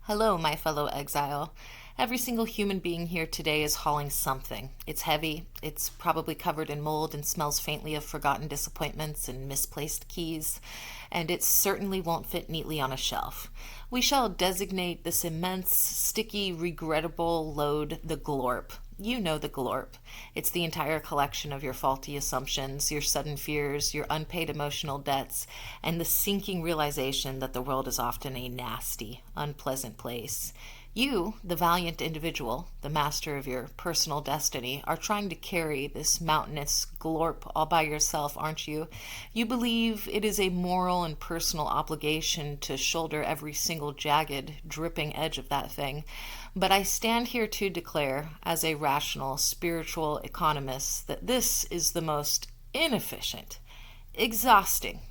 Hello, my fellow exile. Every single human being here today is hauling something. It's heavy, it's probably covered in mold and smells faintly of forgotten disappointments and misplaced keys, and it certainly won't fit neatly on a shelf. We shall designate this immense, sticky, regrettable load the Glorp. You know the Glorp. It's the entire collection of your faulty assumptions, your sudden fears, your unpaid emotional debts, and the sinking realization that the world is often a nasty, unpleasant place. You, the valiant individual, the master of your personal destiny, are trying to carry this mountainous glorp all by yourself, aren't you? You believe it is a moral and personal obligation to shoulder every single jagged, dripping edge of that thing. But I stand here to declare, as a rational, spiritual economist, that this is the most inefficient, exhausting,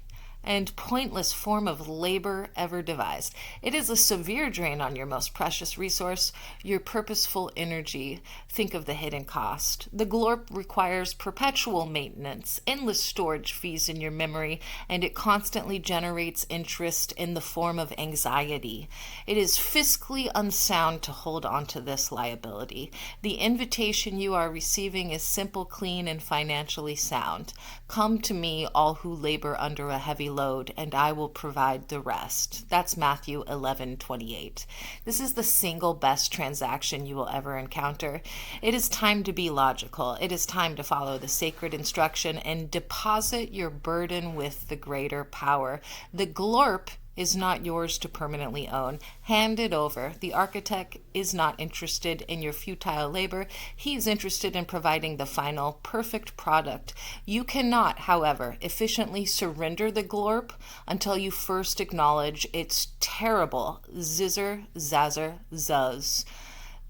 and pointless form of labor ever devised. It is a severe drain on your most precious resource, your purposeful energy. Think of the hidden cost. The Glorp requires perpetual maintenance, endless storage fees in your memory, and it constantly generates interest in the form of anxiety. It is fiscally unsound to hold on to this liability. The invitation you are receiving is simple, clean, and financially sound. Come to me, all who labor under a heavy load, and I will provide the rest. That's Matthew 11:28. This is the single best transaction you will ever encounter. It is time to be logical. It is time to follow the sacred instruction and deposit your burden with the greater power. The Glorp is not yours to permanently own. Hand it over. The architect is not interested in your futile labor. He is interested in providing the final, perfect product. You cannot, however, efficiently surrender the Glorp until you first acknowledge its terrible Zizzer-Zazzer-Zuzz.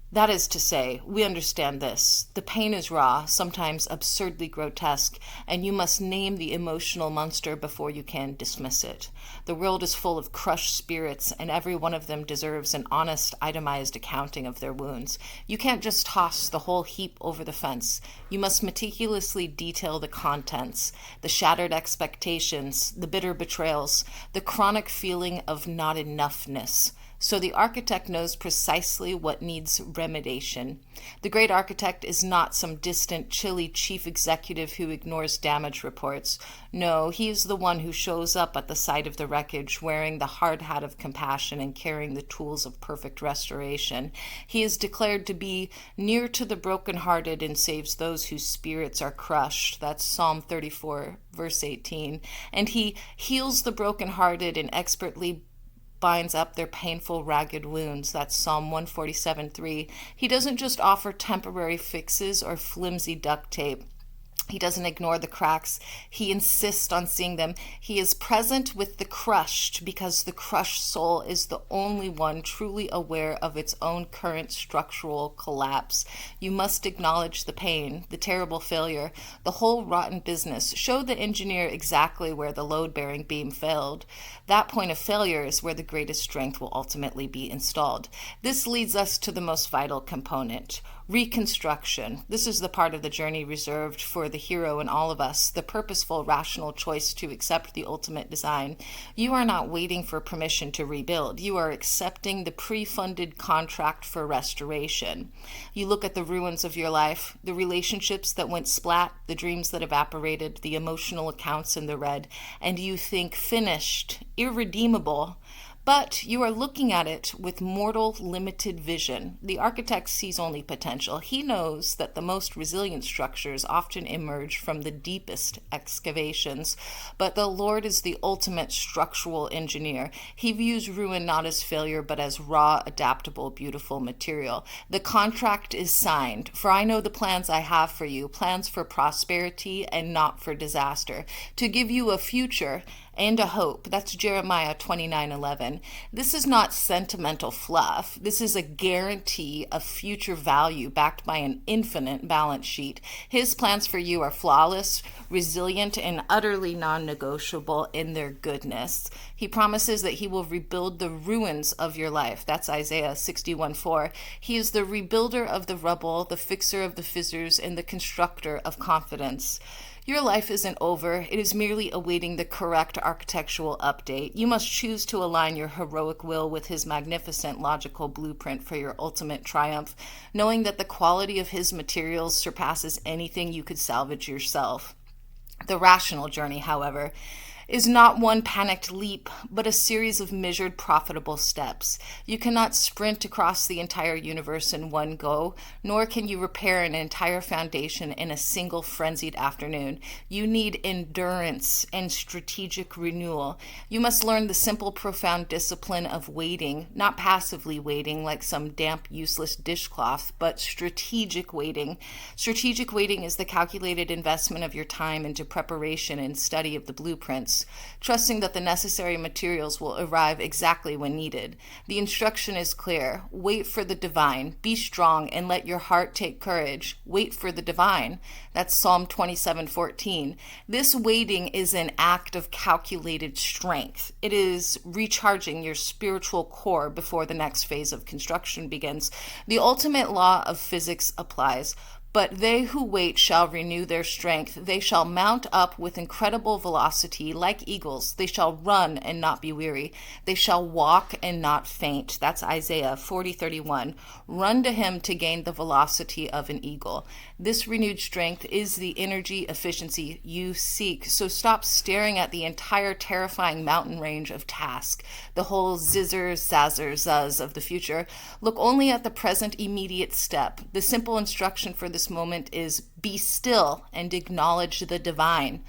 That is to say, we understand this. The pain is raw, sometimes absurdly grotesque, and you must name the emotional monster before you can dismiss it. The world is full of crushed spirits, and every one of them deserves an honest, itemized accounting of their wounds. You can't just toss the whole heap over the fence. You must meticulously detail the contents, the shattered expectations, the bitter betrayals, the chronic feeling of not enoughness. So the architect knows precisely what needs remediation. The great architect is not some distant, chilly chief executive who ignores damage reports. No, he is the one who shows up at the site of the wreckage wearing the hard hat of compassion and carrying the tools of perfect restoration. He is declared to be near to the brokenhearted and saves those whose spirits are crushed. That's Psalm 34, verse 18. And he heals the brokenhearted and expertly binds up their painful, ragged wounds. That's Psalm 147:3. He doesn't just offer temporary fixes or flimsy duct tape. He doesn't ignore the cracks. He insists on seeing them. He is present with the crushed because the crushed soul is the only one truly aware of its own current structural collapse. You must acknowledge the pain, the terrible failure, the whole rotten business. Show the engineer exactly where the load-bearing beam failed. That point of failure is where the greatest strength will ultimately be installed. This leads us to the most vital component, reconstruction. This is the part of the journey reserved for the hero in all of us, the purposeful, rational choice to accept the ultimate design. You are not waiting for permission to rebuild. You are accepting the pre-funded contract for restoration. You look at the ruins of your life, the relationships that went splat, the dreams that evaporated, the emotional accounts in the red, and you think finished, irredeemable. But you are looking at it with mortal, limited vision. The architect sees only potential. He knows that the most resilient structures often emerge from the deepest excavations. But the Lord is the ultimate structural engineer. He views ruin not as failure, but as raw, adaptable, beautiful material. The contract is signed. For I know the plans I have for you, plans for prosperity and not for disaster, to give you a future and a hope. That's Jeremiah 29:11. This is not sentimental fluff. This is a guarantee of future value backed by an infinite balance sheet. His plans for you are flawless, resilient, and utterly non-negotiable in their goodness. He promises that he will rebuild the ruins of your life. That's Isaiah 61:4. He is the rebuilder of the rubble, the fixer of the fissures, and the constructor of confidence. Your life isn't over. It is merely awaiting the correct architectural update. You must choose to align your heroic will with his magnificent logical blueprint for your ultimate triumph, knowing that the quality of his materials surpasses anything you could salvage yourself. The rational journey, however, is not one panicked leap, but a series of measured, profitable steps. You cannot sprint across the entire universe in one go, nor can you repair an entire foundation in a single frenzied afternoon. You need endurance and strategic renewal. You must learn the simple, profound discipline of waiting, not passively waiting like some damp, useless dishcloth, but strategic waiting. Strategic waiting is the calculated investment of your time into preparation and study of the blueprints, trusting that the necessary materials will arrive exactly when needed. The instruction is clear. Wait for the divine. Be strong and let your heart take courage. Wait for the divine. That's Psalm 27:14. This waiting is an act of calculated strength. It is recharging your spiritual core before the next phase of construction begins. The ultimate law of physics applies. But they who wait shall renew their strength. They shall mount up with incredible velocity like eagles. They shall run and not be weary. They shall walk and not faint. That's Isaiah 40:31. Run to him to gain the velocity of an eagle. This renewed strength is the energy efficiency you seek. So stop staring at the entire terrifying mountain range of task, the whole Zizzer-Zazzer-Zuzz of the future. Look only at the present immediate step. The simple instruction for this moment is be still and acknowledge the divine.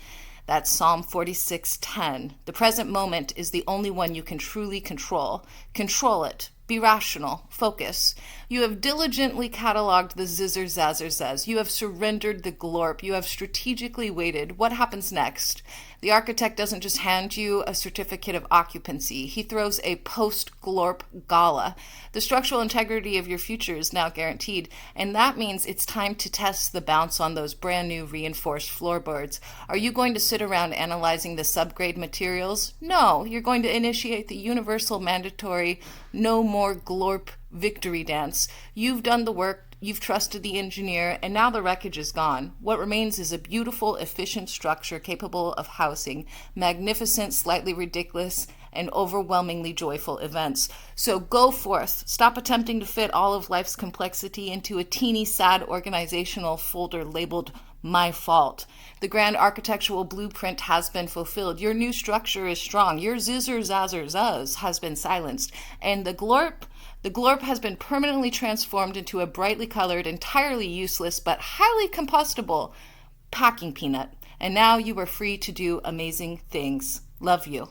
That's Psalm 46:10. The present moment is the only one you can truly control. Control it. Be rational. Focus. You have diligently cataloged the Zizzer-Zazzer-Zuzz. You have surrendered the Glorp. You have strategically waited. What happens next? The architect doesn't just hand you a certificate of occupancy. He throws a post-Glorp gala. The structural integrity of your future is now guaranteed, and that means it's time to test the bounce on those brand new reinforced floorboards. Are you going to sit around analyzing the subgrade materials? No, you're going to initiate the universal mandatory no more Glorp victory dance. You've done the work. You've trusted the engineer, and now the wreckage is gone. What remains is a beautiful, efficient structure capable of housing magnificent, slightly ridiculous, and overwhelmingly joyful events. So go forth. Stop attempting to fit all of life's complexity into a teeny, sad organizational folder labeled My Fault. The grand architectural blueprint has been fulfilled. Your new structure is strong. Your Zizzer-Zazzer-Zuzz has been silenced. And the Glorp has been permanently transformed into a brightly colored, entirely useless, but highly combustible packing peanut. And now you are free to do amazing things. Love you.